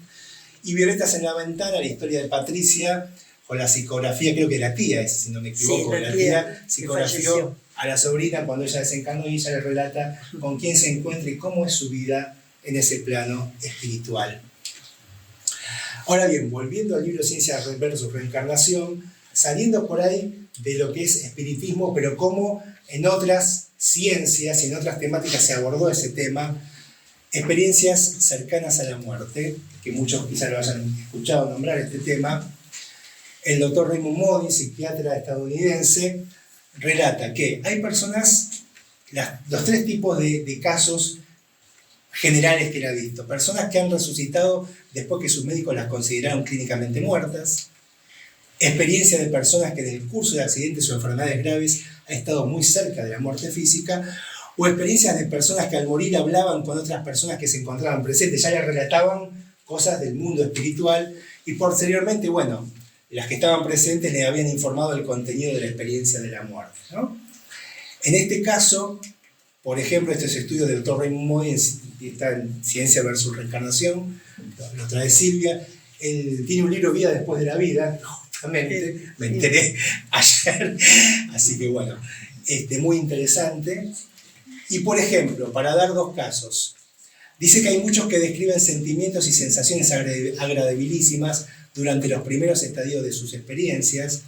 Y Violetas en la ventana, la historia de Patricia, con la psicografía, creo que la tía, si no me equivoco, Sí, la tía psicografió a la sobrina cuando ella desencarnó y ella le relata con quién se encuentra y cómo es su vida en ese plano espiritual. Ahora bien, volviendo al libro Ciencia versus Reencarnación, saliendo por ahí de lo que es espiritismo, pero cómo en otras ciencias y en otras temáticas se abordó ese tema, experiencias cercanas a la muerte, que muchos quizás lo hayan escuchado nombrar este tema. El doctor Raymond Moody, psiquiatra estadounidense, relata que hay personas, los tres tipos de casos generales que él ha visto. Personas que han resucitado después que sus médicos las consideraron clínicamente muertas. Experiencia de personas que en el curso de accidentes o enfermedades graves ha estado muy cerca de la muerte física. O experiencias de personas que al morir hablaban con otras personas que se encontraban presentes, ya les relataban cosas del mundo espiritual y posteriormente, bueno, las que estaban presentes le habían informado del contenido de la experiencia de la muerte, ¿no? En este caso, por ejemplo, estos estudios del doctor Raymond Moody, está en Ciencia versus Reencarnación, lo trae Silvia, él tiene un libro, Vida después de la vida, justamente, me enteré ayer, así que bueno, muy interesante. Y por ejemplo, para dar dos casos, dice que hay muchos que describen sentimientos y sensaciones agradabilísimas durante los primeros estadios de sus experiencias.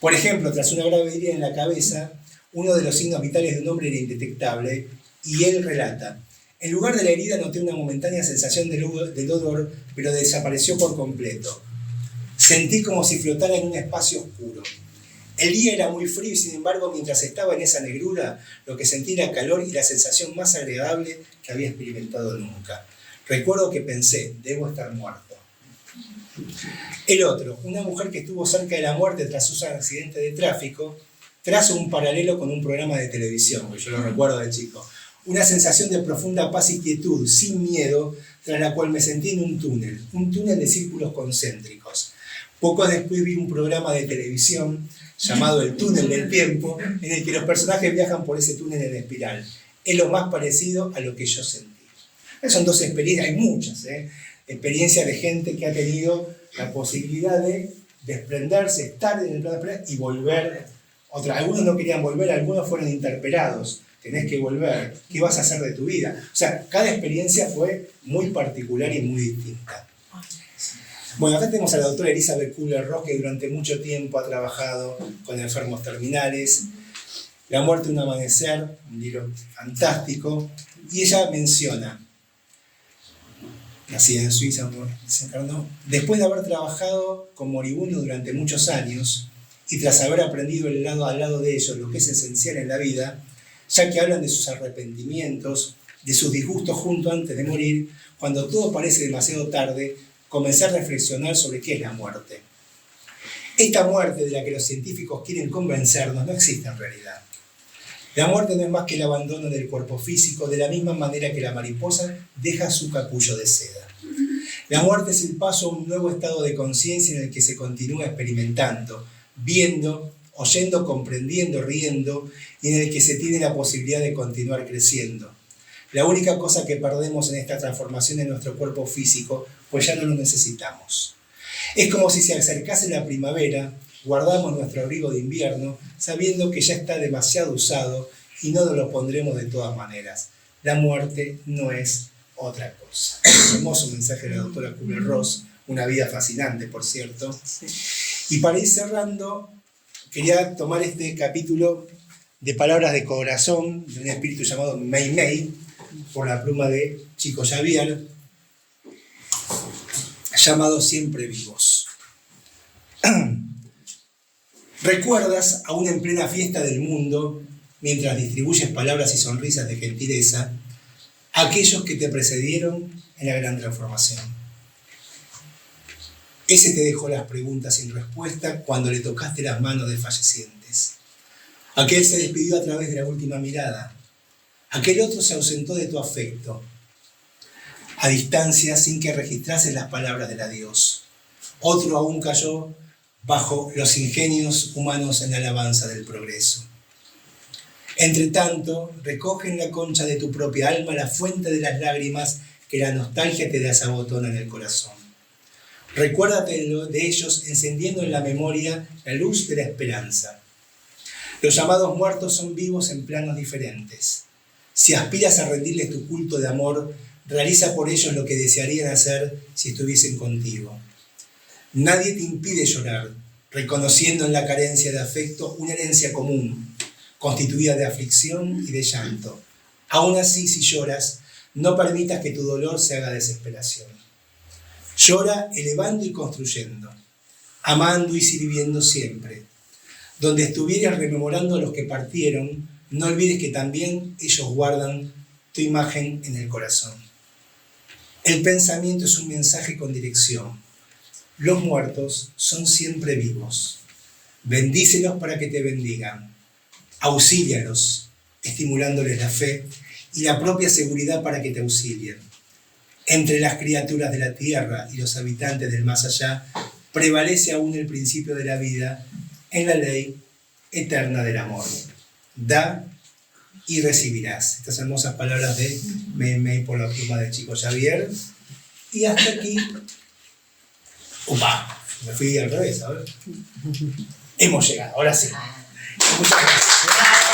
Por ejemplo, tras una grave herida en la cabeza, uno de los signos vitales de un hombre era indetectable y él relata: en lugar de la herida noté una momentánea sensación de dolor, pero desapareció por completo. Sentí como si flotara en un espacio oscuro. El día era muy frío y sin embargo, mientras estaba en esa negrura, lo que sentí era calor y la sensación más agradable que había experimentado nunca. Recuerdo que pensé, debo estar muerto. El otro, una mujer que estuvo cerca de la muerte tras un accidente de tráfico, trazo un paralelo con un programa de televisión, que yo lo recuerdo de chico. Una sensación de profunda paz y quietud, sin miedo, tras la cual me sentí en un túnel de círculos concéntricos. Poco después vi un programa de televisión llamado El túnel del tiempo, en el que los personajes viajan por ese túnel en espiral. Es lo más parecido a lo que yo sentí. Son dos experiencias, hay muchas, experiencias de gente que ha tenido la posibilidad de desprenderse, estar en el plano espiritual y volver. Algunos no querían volver, algunos fueron interpelados. Tenés que volver, ¿qué vas a hacer de tu vida? O sea, cada experiencia fue muy particular y muy distinta. Bueno, acá tenemos a la doctora Elizabeth Kubler-Ross, que durante mucho tiempo ha trabajado con enfermos terminales. La muerte de un amanecer, un libro fantástico, y ella menciona, nacida en Suiza, se encarnó, después de haber trabajado con moribundos durante muchos años y tras haber aprendido al lado de ellos lo que es esencial en la vida, ya que hablan de sus arrepentimientos, de sus disgustos junto antes de morir, cuando todo parece demasiado tarde, comencé a reflexionar sobre qué es la muerte. Esta muerte de la que los científicos quieren convencernos no existe en realidad. La muerte no es más que el abandono del cuerpo físico, de la misma manera que la mariposa deja su capullo de seda. La muerte es el paso a un nuevo estado de conciencia en el que se continúa experimentando, viendo, oyendo, comprendiendo, riendo, y en el que se tiene la posibilidad de continuar creciendo. La única cosa que perdemos en esta transformación es nuestro cuerpo físico, pues ya no lo necesitamos. Es como si se acercase la primavera, guardamos nuestro abrigo de invierno, sabiendo que ya está demasiado usado y no nos lo pondremos de todas maneras. La muerte no es otra cosa. Hermoso mensaje de la doctora Kubler-Ross, una vida fascinante, por cierto. Sí. Y para ir cerrando, quería tomar este capítulo de palabras de corazón de un espíritu llamado Mei Mei, por la pluma de Chico Xavier, llamado Siempre Vivos. ¿Recuerdas, aún en plena fiesta del mundo, mientras distribuyes palabras y sonrisas de gentileza, a aquellos que te precedieron en la gran transformación. Ese te dejó las preguntas sin respuesta cuando le tocaste las manos de fallecientes. Aquel se despidió a través de la última mirada. Aquel otro se ausentó de tu afecto, a distancia sin que registrases las palabras del adiós. Otro aún cayó bajo los ingenios humanos en la alabanza del progreso. Entre tanto, recoge en la concha de tu propia alma la fuente de las lágrimas que la nostalgia te desabotona en el corazón. Recuérdate de ellos encendiendo en la memoria la luz de la esperanza. Los llamados muertos son vivos en planos diferentes. Si aspiras a rendirles tu culto de amor, realiza por ellos lo que desearían hacer si estuviesen contigo. Nadie te impide llorar, reconociendo en la carencia de afecto una herencia común, constituida de aflicción y de llanto. Aún así, si lloras, no permitas que tu dolor se haga desesperación. Llora elevando y construyendo, amando y sirviendo siempre. Donde estuvieras rememorando a los que partieron, no olvides que también ellos guardan tu imagen en el corazón. El pensamiento es un mensaje con dirección. Los muertos son siempre vivos. Bendícelos para que te bendigan. Auxílialos, estimulándoles la fe y la propia seguridad para que te auxilien. Entre las criaturas de la tierra y los habitantes del más allá, prevalece aún el principio de la vida en la ley eterna del amor. Da y recibirás. Estas hermosas palabras de Meimei por la pluma de Chico Xavier. Y hasta aquí. ¡Upa! Me fui al revés, a ver. Hemos llegado, ahora sí. Muchas gracias.